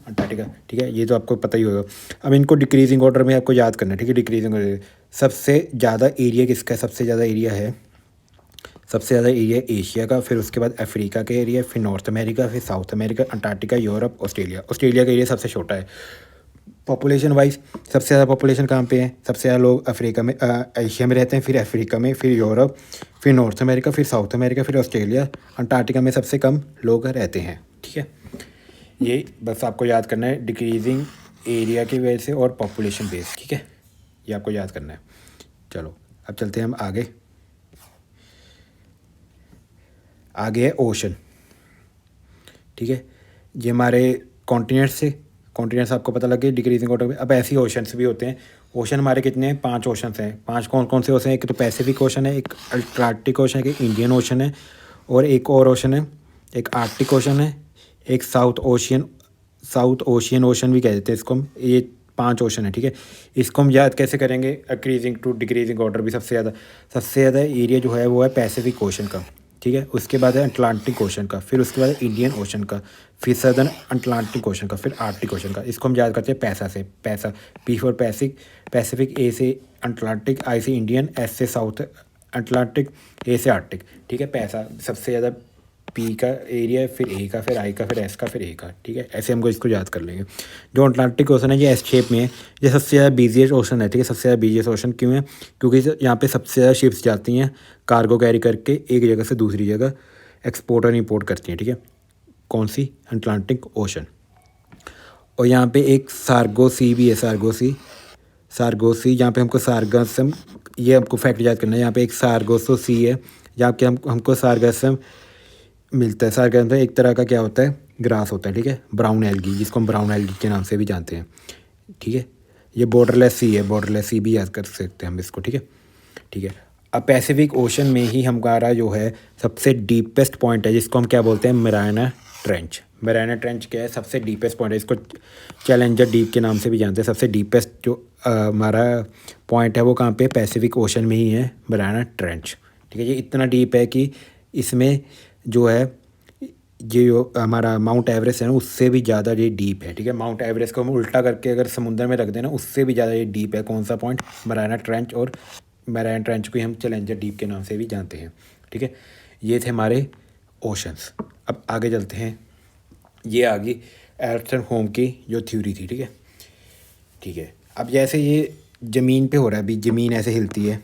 अंटार्कटिका। ठीक है, ये तो आपको पता ही होगा। अब इनको डिक्रीजिंग ऑर्डर में आपको याद करना है। ठीक है, डिक्रीजिंग ऑर्डर, सबसे ज़्यादा एरिया किसका है, सबसे ज़्यादा एरिया है, सबसे ज़्यादा एरिया एशिया का, फिर उसके बाद अफ्रीका का एरिया, फिर नॉर्थ अमेरिका, फिर south America, Antarctica, Europe, Australia. Australia का एरिया सबसे छोटा है पॉपुलेशन वाइज। सबसे ज़्यादा पॉपुलेशन कहाँ पे है, सबसे ज़्यादा लोग अफ्रीका में, एशिया में रहते हैं, फिर अफ्रीका में, फिर यूरोप, फिर नॉर्थ अमेरिका, फिर साउथ अमेरिका, फिर ऑस्ट्रेलिया। अंटार्कटिका में सबसे कम लोग रहते हैं। ठीक है, ये बस आपको याद करना है, डिक्रीजिंग एरिया की वजह से और पॉपुलेशन बेस। ठीक है, ये आपको याद करना है। चलो अब चलते हैं हम आगे। आगे है ओशन। ठीक है, ये हमारे कॉन्टिनेंट्स से, कॉन्टिनेंट्स आपको पता लगे डिक्रीजिंग ऑर्डर में। अब ऐसे ही ओशंस भी होते हैं। ओशन हमारे कितने हैं, 5 ओशंस हैं। 5 कौन कौन से ओशन हैं, एक तो पैसिफिक ओशन है, एक अटलांटिक ओशन है, एक इंडियन ओशन है, और एक और ओशन है, एक आर्कटिक ओशन है, एक साउथ ओशियन ओशन भी कह देते हैं इसको हम। ये 5 ओशन है। ठीक है, इसको हम याद कैसे करेंगे, इंक्रीजिंग टू डिक्रीजिंग ऑर्डर भी। सबसे ज़्यादा एरिया जो है वो है पैसिफिक ओशन का। ठीक है, उसके बाद है अटलांटिक ओशन का, फिर उसके बाद इंडियन ओशन का, फिर सदर्न अटलांटिक ओशन का, फिर आर्कटिक ओशन का। इसको हम याद करते हैं पैसा से। पैसा, पी फॉर पैसिफिक, ए से अटलांटिक, आई से इंडियन, एस से साउथ अटलांटिक, ए से आर्कटिक। ठीक है, पैसा सबसे ज़्यादा, पी का एरिया, फिर ए का, फिर आई का, फिर एस का, फिर ए का। ठीक है, ऐसे हमको इसको याद कर लेंगे। जो अटलांटिक ओशन है ये एस शेप में है, ये सबसे ज़्यादा बिजिएस्ट ओशन है। ठीक है, सबसे ज़्यादा बिजिएस्ट ओशन क्यों है, क्योंकि यहाँ पे सबसे ज़्यादा शिप्स जाती हैं कार्गो कैरी करके एक जगह से दूसरी जगह, एक्सपोर्ट और इंपोर्ट करती हैं। ठीक है, कौन सी, अटलांटिक ओशन। और यहाँ पे एक सार्गो सी भी है, सार्गो सी, यहाँ पे हमको सार्गासम, ये हमको फैक्ट याद करना है। यहाँ पे एक सार्गोसो सी है, जहाँ पे हमको सार्गासम मिलता है। सार्गासम एक तरह का क्या होता है, ग्रास होता है। ठीक है, ब्राउन एल्गी, जिसको हम ब्राउन एल्गी के नाम से भी जानते हैं। ठीक है, ये बॉर्डरलेस सी है, बॉर्डरलेस सी भी याद कर सकते हैं हम इसको। ठीक है, ठीक है। अब पैसिफिक ओशन में ही हमारा जो है सबसे डीपेस्ट पॉइंट है, जिसको हम क्या बोलते हैं, मैरियाना ट्रेंच। मैरियाना ट्रेंच क्या है, सबसे डीपेस्ट पॉइंट है, इसको चैलेंजर डीप के नाम से भी जानते हैं। सबसे डीपेस्ट जो हमारा पॉइंट है वो कहाँ पे, पैसिफिक ओशन में ही है, मैरियाना ट्रेंच। ठीक है, ये इतना डीप है कि इसमें जो है, ये जो हमारा माउंट एवरेस्ट है ना, उससे भी ज़्यादा ये डीप है। ठीक है, माउंट एवरेस्ट को हम उल्टा करके अगर समुद्र में रख देना, उससे भी ज़्यादा ये डीप है। कौन सा पॉइंट, मैरियाना ट्रेंच। और मैरियाना ट्रेंच को ही हम चैलेंजर डीप के नाम से भी जानते हैं। ठीक है, ये थे हमारे ओशंस। अब आगे चलते हैं, ये आ गई एर्थन होम की जो थ्योरी थी। ठीक है, ठीक है। अब जैसे ये ज़मीन पे हो रहा है, अभी ज़मीन ऐसे हिलती है,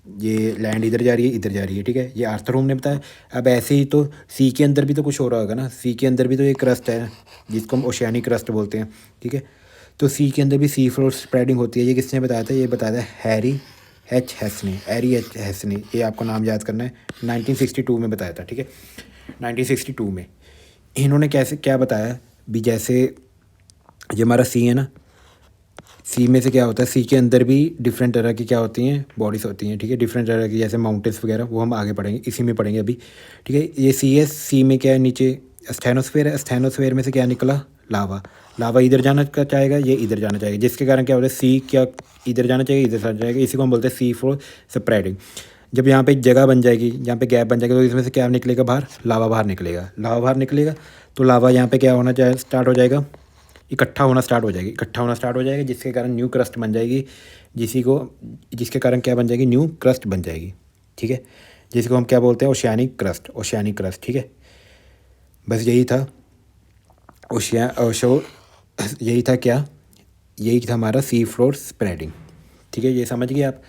ये लैंड इधर जा रही है, इधर जा रही है, ठीक है। ये आर्थर होम ने बताया। अब ऐसे ही तो सी के अंदर भी तो कुछ हो रहा होगा ना, सी के अंदर भी तो ये क्रस्ट है जिसको हम ओशियानिक क्रस्ट बोलते हैं, ठीक है। तो सी के अंदर भी सी फ्लोर स्प्रेडिंग होती है। ये किसने बताया था? ये बताया था हैरी एच हेस ने, हैरी एच हेस ने। ये आपको नाम याद करना है। 1962 में बताया था, ठीक है। 1962 में इन्होंने कैसे क्या बताया भी, जैसे ये हमारा सी है ना, सी में से क्या होता है, सी के अंदर भी डिफरेंट तरह की क्या होती हैं, बॉडीज़ होती हैं, ठीक है। डिफरेंट तरह की जैसे माउंटेन्स वगैरह, वो हम आगे पढ़ेंगे, इसी में पढ़ेंगे अभी, ठीक है। ये सी है, सी में क्या है, नीचे स्टेनोस्फेयर है। स्टेनोस्फेयर में से क्या निकला? लावा। लावा इधर जाना चाहेगा, ये इधर जाना चाहेगा, जिसके कारण क्या होता है, सी क्या इधर जाना चाहिए, इधर जाना चाहेगा। इसी को हम बोलते हैं सी फॉर स्प्रेडिंग। जब यहाँ पे जगह बन जाएगी, यहाँ पे गैप बन जाएगा, तो इसमें से क्या निकलेगा बाहर? लावा बाहर निकलेगा। लावा बाहर निकलेगा तो लावा यहाँ पे क्या होना चाहिए, स्टार्ट हो जाएगा, इकट्ठा होना स्टार्ट हो जाएगी, इकट्ठा होना स्टार्ट हो जाएगा, जिसके कारण न्यू क्रस्ट बन जाएगी। जिसके कारण क्या बन जाएगी? न्यू क्रस्ट बन जाएगी, ठीक है। जिसको हम क्या बोलते हैं? ओशियानिक क्रस्ट, ओशियानिक क्रस्ट, ठीक है। बस यही था ओशो, यही था क्या, यही था हमारा सी फ्लोर स्प्रेडिंग, ठीक है। ये समझ गए आप?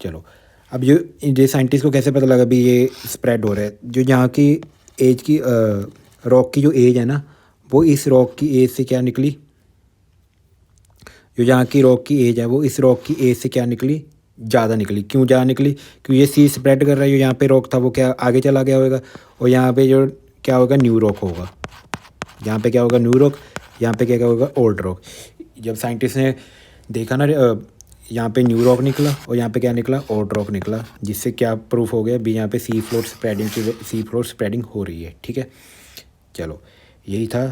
चलो, अब ये साइंटिस्ट को कैसे पता लगा भी ये स्प्रेड हो रहा है? जो यहाँ की एज की रॉक की जो एज है ना, वो इस रॉक की एज से क्या निकली, जो यहाँ की रॉक की एज है वो इस रॉक की एज से क्या निकली? ज़्यादा निकली। क्यों ज़्यादा निकली? क्योंकि ये सी स्प्रेड कर रहा है, जो यहाँ पे रॉक था वो क्या आगे चला गया होगा, और यहाँ पे जो क्या होगा, न्यू रॉक होगा। यहाँ पे क्या होगा? New rock. यहाँ पे क्या होगा? Old rock. जब साइंटिस्ट ने देखा ना, यहाँ पे न्यू रॉक निकला और यहाँ पे क्या निकला? ओल्ड रॉक निकला, जिससे क्या प्रूफ हो गया भी, यहाँ पे सी फ्लोर स्प्रेडिंग हो रही है, ठीक है। चलो, यही था,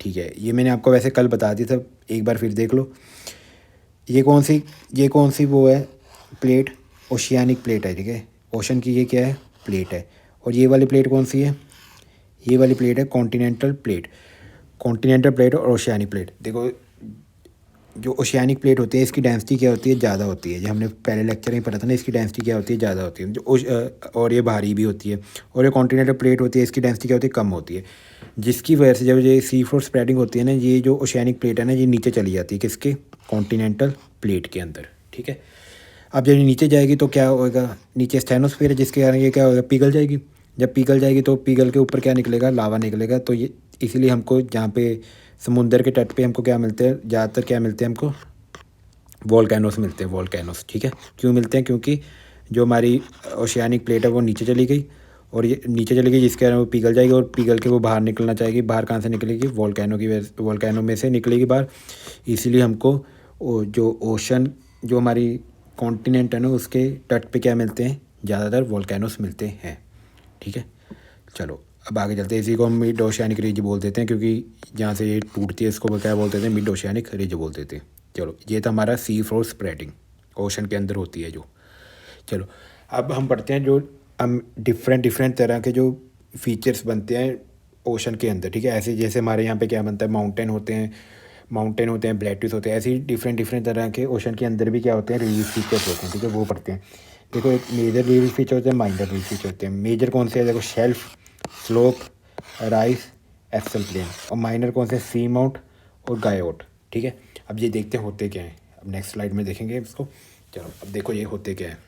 ठीक है। ये मैंने आपको वैसे कल बता दिया था, एक बार फिर देख लो। ये कौन सी वो है प्लेट? ओशियानिक प्लेट है, ठीक है। ओशन की ये क्या है? प्लेट है। और ये वाली प्लेट कौन सी है? ये वाली प्लेट है कॉन्टिनेंटल प्लेट। कॉन्टिनेंटल प्लेट और ओशियानिक प्लेट, देखो, जो ओशियानिक प्लेट होती है इसकी डेंसिटी क्या होती है? ज़्यादा होती है। जो हमने पहले लेक्चर में पढ़ा था ना, इसकी डेंसिटी क्या होती है? ज़्यादा होती है। और ये भारी भी होती है। और ये कॉन्टिनेंटल प्लेट होती है, इसकी डेंसिटी क्या होती है? कम होती है। जिसकी वजह से जब ये सी फ्लोर स्प्रेडिंग होती है ना, ये जो ओशियानिक प्लेट है ना, ये नीचे चली जाती है, किसके? कॉन्टिनेंटल प्लेट के अंदर, ठीक है। अब जब ये नीचे जाएगी तो क्या होगा? नीचे स्टेनोस्फीयर है, जिसके कारण ये क्या होगा? पिघल जाएगी। जब पिघल जाएगी तो पिघल के ऊपर क्या निकलेगा? लावा निकलेगा। तो ये इसीलिए हमको जहाँ पे समुंदर के तट पे हमको क्या मिलते हैं? ज़्यादातर क्या मिलते हैं हमको? वोल्केनोस मिलते हैं, वोल्केनोस, ठीक है। क्यों मिलते हैं? क्योंकि जो हमारी ओशियानिक प्लेट है वो नीचे चली गई, और ये नीचे चली गई, जिसके कारण वो पिघल जाएगी, और पिघल के वो बाहर निकलना चाहेगी। बाहर कहाँ से निकलेगी? वोल्केनो की वजह, वोल्केनो में से निकलेगी बाहर। इसीलिए हमको जो ओशन, जो हमारी कॉन्टिनेंट है ना, उसके तट पे क्या मिलते हैं? ज़्यादातर वोल्केनोस मिलते हैं, ठीक है। चलो, अब आगे चलते हैं। इसी को हम मिड ओशियानिक रिज बोल देते हैं, क्योंकि जहाँ से ये टूटती है इसको क्या बोलते थे? मिड ओशियानिक रिज बोल देते हैं। चलो, ये था हमारा सी फ्लोर स्प्रेडिंग, ओशन के अंदर होती है जो। चलो, अब हम पढ़ते हैं जो हम डिफरेंट तरह के जो फीचर्स बनते हैं ओशन के अंदर, ठीक है। ऐसे जैसे हमारे यहाँ पे क्या बनता है? माउंटेन होते हैं, प्लेट्यूज होते हैं। ऐसे ही डिफरेंट तरह के ओशन के अंदर भी क्या होते हैं? रिलीफ फीचर्स होते हैं, ठीक है। वो पढ़ते हैं। देखो, एक मेजर रिलीफ फीचर होते हैं, माइनर रिलीफ फीचर होते हैं। मेजर कौन से है? देखो, shelf, slope, rise, abyssal plain. और माइनर कौन से? सी माउंट और गायोट, ठीक है। अब ये देखते हैं होते क्या हैं, अब नेक्स्ट स्लाइड में देखेंगे इसको। चलो, अब देखो ये होते क्या है।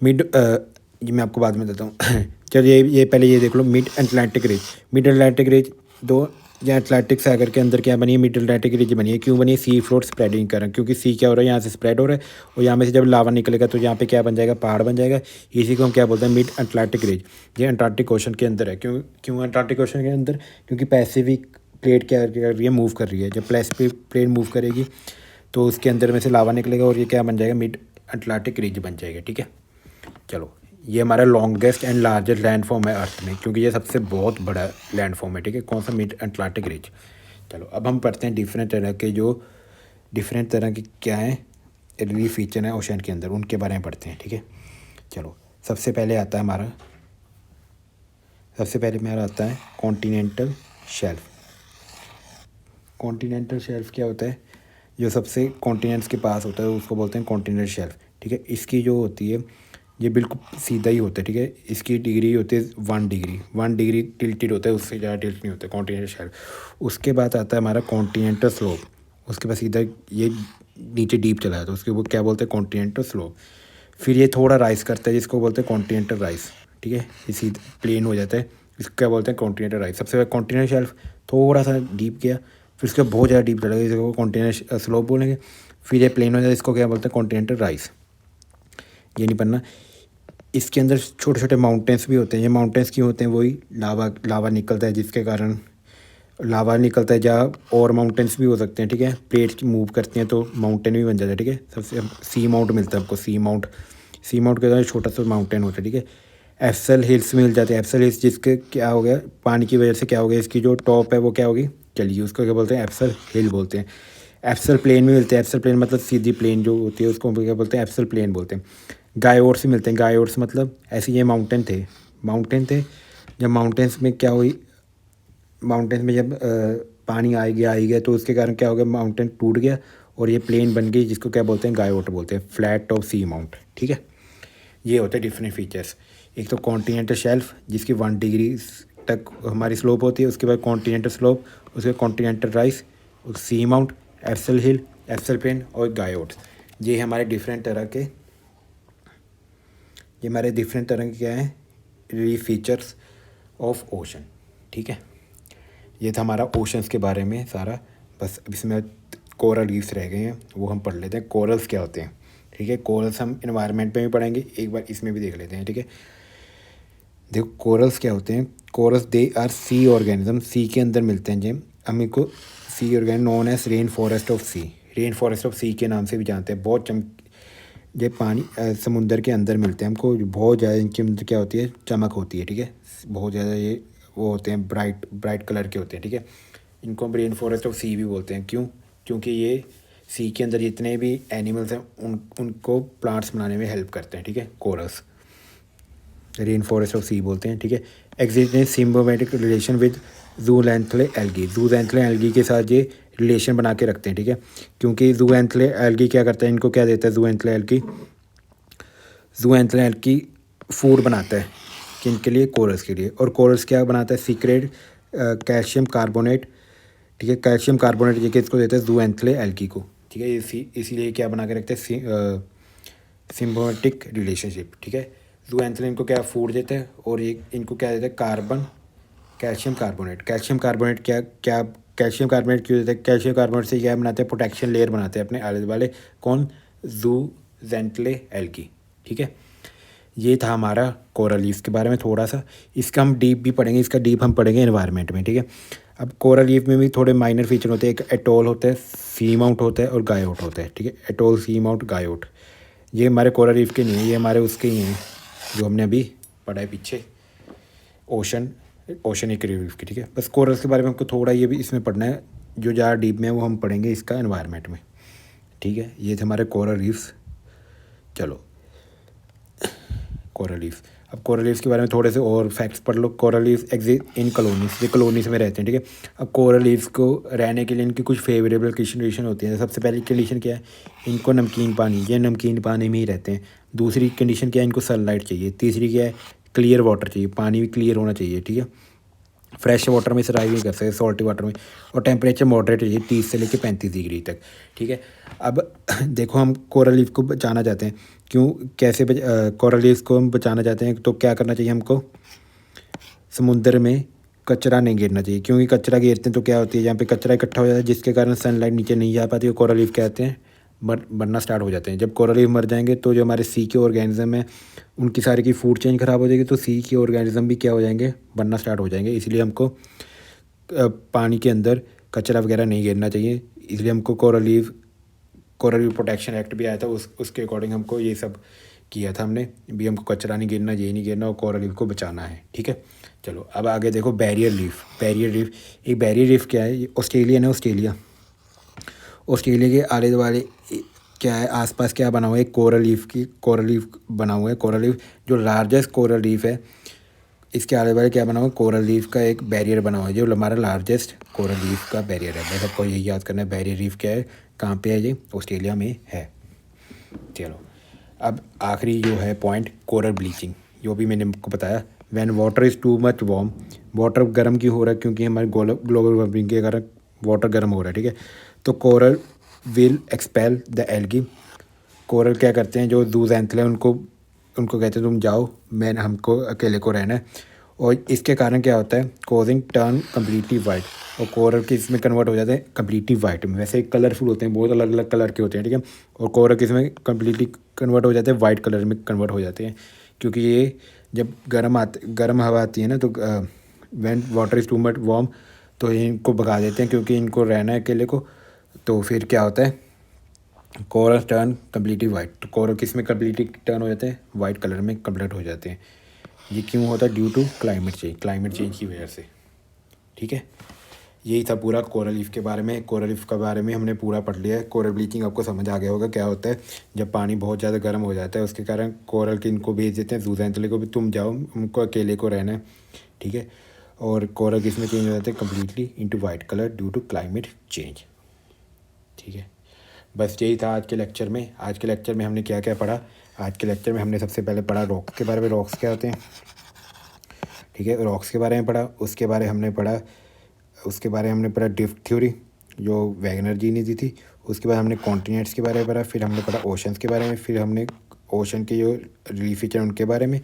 ये मैं आपको बाद में देता हूँ। चलिए, ये पहले ये देख लो, mid Atlantic ridge. Mid Atlantic ridge दो, या अटलांटिक सागर के अंदर क्या बनी है? मिड अटलांटिक रिज बनी है। क्यों बनी है? सी फ्लोर स्प्रेडिंग कारण, क्योंकि सी क्या हो रहा है? यहाँ से स्प्रेड हो रहा है, और यहाँ में से जब लावा निकलेगा तो यहाँ पे क्या बन जाएगा? पहाड़ बन जाएगा। इसी को हम क्या बोलते हैं? Mid Atlantic ridge. ये अंटार्कटिक ओशन के अंदर है। क्यों अंटार्कटिक ओशन के अंदर? क्योंकि पैसिफिक प्लेट क्या कर रही है? मूव कर रही है। जब पैसिफिक प्लेट मूव करेगी तो उसके अंदर में से लावा निकलेगा, और ये क्या बन जाएगा? मिड अटलांटिक रिज बन जाएगा, ठीक है। चलो, ये हमारा longest and largest land form है अर्थ में, क्योंकि ये सबसे बहुत बड़ा लैंड फॉर्म है, ठीक है। कौन सा? Mid Atlantic ridge. चलो, अब हम पढ़ते हैं डिफरेंट तरह के क्या हैं रिलीफ फीचर हैं ओशन के अंदर, उनके बारे में पढ़ते हैं, ठीक है। चलो, सबसे पहले मेरा आता है कॉन्टिनेंटल शेल्फ। कॉन्टिनेंटल शेल्फ क्या होता है? जो सबसे कॉन्टिनेंट्स के पास होता है उसको बोलते हैं कॉन्टिनेंटल शेल्फ, ठीक है। इसकी जो होती है, ये बिल्कुल सीधा ही होता है, ठीक है। इसकी डिग्री होती है 1 डिग्री टिल्टेड होता है, उससे ज़्यादा टिल्ट नहीं होता है कॉन्टिनेंटल शेल्फ। उसके बाद आता है हमारा कॉन्टिनेंटल स्लोप। उसके बाद सीधा ये नीचे डीप चला जाता है, उसके वो क्या बोलते हैं कॉन्टिनेंटल स्लोप। फिर ये थोड़ा राइस करता है जिसको बोलते हैं कॉन्टिनेंटल राइस, ठीक है, इसी प्लेन हो जाता है, इसको क्या बोलते हैं कॉन्टिनेंटल राइस। सबसे पहले कॉन्टिनेंटल शेल्फ थोड़ा सा डीप गया, फिर उसके बहुत ज़्यादा डीप चला गया, जिसको कॉन्टिनेंटल स्लोप बोलेंगे। फिर ये प्लेन हो जाता है, इसको क्या बोलते हैं कॉन्टिनेंटल राइस। ये नहीं पढ़ना। इसके अंदर छोटे छोटे माउंटेन्स भी होते हैं। ये माउंटेन्स क्यों होते हैं, वही लावा लावा निकलता है जिसके कारण लावा निकलता है, जहाँ और माउंटेन्स भी हो सकते हैं, ठीक है, प्लेट्स मूव करती हैं तो माउंटेन भी बन जाता है, ठीक है। सबसे सी माउंट मिलता है आपको, सी माउंट के अंदर छोटा सा माउंटेन होता है, ठीक है। एप्सल हिल्स मिल जाते हैं। एप्सल हिल्स जिसके क्या हो गया, पानी की वजह से क्या हो गया, इसकी जो टॉप है वो क्या होगी, चलिए उसको क्या बोलते हैं एप्सल हिल बोलते हैं। एप्सल प्लेन भी मिलते हैं। एप्सल प्लेन मतलब सीधी प्लेन जो होती है उसको क्या बोलते हैं एप्सल प्लेन बोलते हैं। गायोट्स भी मिलते हैं। गायोट्स मतलब ऐसे ये माउंटेन थे। जब माउंटेन्स में क्या हुई, माउंटेन्स में जब पानी आ गया तो उसके कारण क्या हो गया, माउंटेन टूट गया और ये प्लेन बन गई, जिसको क्या बोलते हैं गायोट बोलते हैं, फ्लैट टॉप सी माउंट, ठीक है। ये होते हैं डिफरेंट फीचर्स। एक तो कॉन्टिनेंटल शेल्फ जिसकी 1 डिग्री तक हमारी स्लोप होती है, उसके बाद कॉन्टिनेंटल स्लोप, उसके कॉन्टिनेंटल राइस, सी माउंट, एप्सल हिल, एप्सल प्लेन और गायोट्स। ये हमारे डिफरेंट तरह के क्या हैं, रिलीफ फीचर्स ऑफ ओशन, ठीक है। ये था हमारा ओशंस के बारे में सारा। बस अब इसमें कोरल रीफ्स रह गए हैं, वो हम पढ़ लेते हैं कोरल्स क्या होते हैं, ठीक है। कोरल्स हम इन्वायरमेंट में भी पढ़ेंगे, एक बार इसमें भी देख लेते हैं, ठीक है। देखो कोरल्स क्या होते हैं। Corals they are sea organism, sea के अंदर मिलते हैं। जिम हम इनको sea organism known as rain forest of sea, rain forest of sea के नाम से भी जानते हैं। बहुत ये पानी समुंदर के अंदर मिलते हैं हमको, बहुत ज़्यादा इनके अंदर क्या होती है, चमक होती है, ठीक है। बहुत ज़्यादा ये वो होते हैं, ब्राइट कलर के होते हैं, ठीक है। इनको हम रेन फॉरेस्ट ऑफ सी भी बोलते हैं। क्यों, क्योंकि ये सी के अंदर जितने भी एनिमल्स हैं उनको प्लांट्स बनाने में हेल्प करते हैं, ठीक है। Corals rain forest of sea बोलते हैं, ठीक है। Exist in symbiotic relation with zooxanthellae algae, zooxanthellae algae के साथ ये रिलेशन बना के रखते हैं, ठीक है। क्योंकि जूलैंथले एल्गी क्या करता है, इनको क्या देता है, जूलैंथले एल्गी फूड बनाता है किनके लिए, कोरल्स के लिए। और कोरल्स क्या बनाता है, सीक्रेट कैल्शियम कार्बोनेट, ठीक है। कैल्शियम कार्बोनेट ये किसको देते हैं, जूलैंथले एल्गी को, ठीक है। इसीलिए क्या बना के रखते हैं, सिम्बायोटिक रिलेशनशिप, ठीक है। जूलैंथले इनको क्या फूड देते हैं और ये इनको क्या देते हैं, calcium carbonate. Calcium carbonate calcium carbonate क्यों देते हैं, कैल्शियम कार्बोनेट से क्या बनाते हैं, प्रोटेक्शन लेयर बनाते हैं अपने आले वाले, कौन, जूलैंथले एल्गी, ठीक है। ये था हमारा कोरल रीफ के बारे में थोड़ा सा। इसका हम डीप भी पढ़ेंगे, इसका डीप हम पढ़ेंगे एनवायरनमेंट में, ठीक है। अब कोरल रीफ में भी थोड़े माइनर फीचर होते हैं। एक एटोल होता है, सी माउंट होता है और गायोट होता है, ठीक है। एटोल, सी माउंट, गायोट ये हमारे कोरल रीफ के नहीं है, ये हमारे उसके ही हैं जो हमने अभी पढ़ा है पीछे, ओशनिक रीफ की, ठीक है। बस कोरल्स के बारे में हमको थोड़ा ये भी इसमें पढ़ना है, जो ज़्यादा डीप में है वो हम पढ़ेंगे इसका एनवायरनमेंट में, ठीक है। ये थे हमारे कोरल रीफ्स। चलो कोरल रीफ, अब कोरल रीफ्स के बारे में थोड़े से और फैक्ट्स पढ़ लो। Coral reef exist in colonies, ये कॉलोनीज में रहते हैं, ठीक है। अब कोरल रीफ्स को रहने के लिए इनकी कुछ फेवरेबल कंडीशन होती है। सबसे पहली कंडीशन क्या है, इनको नमकीन पानी, ये नमकीन पानी में ही रहते हैं। दूसरी कंडीशन क्या है, इनको सनलाइट चाहिए। तीसरी क्या है, क्लियर वाटर चाहिए, पानी भी क्लियर होना चाहिए, ठीक है। फ्रेश वाटर में सर्वाइव नहीं कर सकते, सॉल्टी वाटर में। और टेम्परेचर मॉडरेट चाहिए, 30 से लेकर 35 डिग्री तक, ठीक है। अब देखो हम कोरल रीफ को बचाना चाहते हैं, क्यों, कैसे कोरल रीफ को हम बचाना चाहते हैं तो क्या करना चाहिए हमको, समुद्र में कचरा नहीं गिरना चाहिए। क्योंकि कचरा गिरते हैं तो क्या होती है, जहाँ पे कचरा इकट्ठा हो जाता है जिसके कारण सनलाइट नीचे नहीं जा पाती, कोरल रीफ कहते हैं मरना स्टार्ट हो जाते हैं। जब कोरल रीफ मर जाएंगे तो जो हमारे सी के ऑर्गेनिज्म हैं उनकी सारी की फूड चेन ख़राब हो जाएगी, तो सी के ऑर्गेनिज्म भी क्या हो जाएंगे, बनना स्टार्ट हो जाएंगे। इसलिए हमको पानी के अंदर कचरा वगैरह नहीं गिरना चाहिए। इसलिए हमको कोरल रीफ प्रोटेक्शन एक्ट भी आया था, उसके अकॉर्डिंग हमको ये सब किया था हमने भी, हमको कचरा नहीं गिरना, ये नहीं गिरना और कोरल रीफ को बचाना है, ठीक है। चलो अब आगे देखो बैरियर रीफ। एक बैरियर रीफ क्या है, ये ऑस्ट्रेलिया है, ऑस्ट्रेलिया के आले दुआले क्या है, आसपास क्या बना हुआ है, कोरल रीफ बना हुआ है। कोरल रीफ जो लार्जेस्ट कोरल रीफ है, इसके आले दुआले क्या बना हुआ है, कोरल रीफ का एक बैरियर बना हुआ है, जो हमारा लार्जेस्ट कोरल रीफ का बैरियर है। बस आपको यही याद करना है, बैरियर रीफ क्या है, कहाँ पे है, ये ऑस्ट्रेलिया में है। चलो अब आखिरी जो है पॉइंट, कोरल ब्लीचिंग, जो भी मैंने आपको बताया। When water is too much warm, water गर्म क्यों हो रहा है, क्योंकि हमारे ग्लोबल वार्मिंग के कारण वाटर गर्म हो रहा है, ठीक है। तो coral will expel the algae. Coral क्या करते हैं, जो जूज़ैंथल है उनको उनको कहते हैं तुम जाओ, हमको अकेले को रहना है। और इसके कारण क्या होता है, कोजिंग टर्न कम्प्लीटली वाइट। और कोरल के इसमें कन्वर्ट हो जाते हैं कम्प्लीटली वाइट में। वैसे कलरफुल होते हैं, बहुत अलग अलग कलर के होते हैं, ठीक है। और कोरल के इसमें कम्प्लीटली कन्वर्ट हो जाते हैं वाइट कलर में कन्वर्ट हो जाते हैं, क्योंकि ये जब गर्म हवा आती है ना, तो when water is too much warm, तो ये इनको भगा देते हैं, क्योंकि इनको रहना है अकेले को। तो फिर क्या होता है, कोरल टर्न कम्प्लीटली वाइट। तो कोरल किस में कम्प्लीटली टर्न हो जाते हैं, वाइट कलर में कम्प्लीट हो जाते हैं। ये क्यों होता है, ड्यू टू क्लाइमेट चेंज की वजह से, ठीक है। यही था पूरा कोरल रीफ के बारे में। कोरल रीफ के बारे में हमने पूरा पढ़ लिया है। कोरल ब्लीचिंग आपको समझ आ गया होगा क्या होता है। जब पानी बहुत ज़्यादा गर्म हो जाता है, उसके कारण कोरल के इनको भेज देते हैं जूज़ैंथल को भी, तुम जाओ, उनको अकेले को रहना है, ठीक है। और कोरल किस में चेंज हो जाते हैं, completely into white colour due to climate change, ठीक है। बस यही था आज के लेक्चर में। आज के लेक्चर में हमने क्या क्या पढ़ा, आज के लेक्चर में हमने सबसे पहले पढ़ा रॉक्स के बारे में, रॉक्स क्या होते हैं, ठीक है। रॉक्स के बारे में पढ़ा। उसके बारे में हमने पढ़ा ड्रिफ्ट थ्योरी, जो वैगनर जी ने दी थी। उसके बाद हमने कॉन्टिनेंट्स के बारे में पढ़ा। फिर हमने पढ़ा ओशंस के बारे में। फिर हमने ओशन के जो रीफ फीचर उनके बारे में,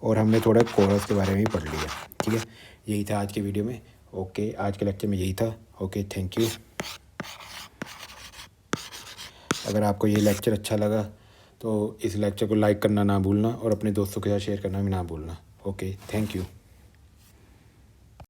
और हमने थोड़ा कोरल्स के बारे में भी पढ़ लिया, ठीक है। यही था आज के वीडियो में। ओके, आज के लेक्चर में यही था। Okay, thank you. अगर आपको ये लेक्चर अच्छा लगा तो इस लेक्चर को लाइक करना ना भूलना, और अपने दोस्तों के साथ शेयर करना भी ना भूलना। Okay, thank you.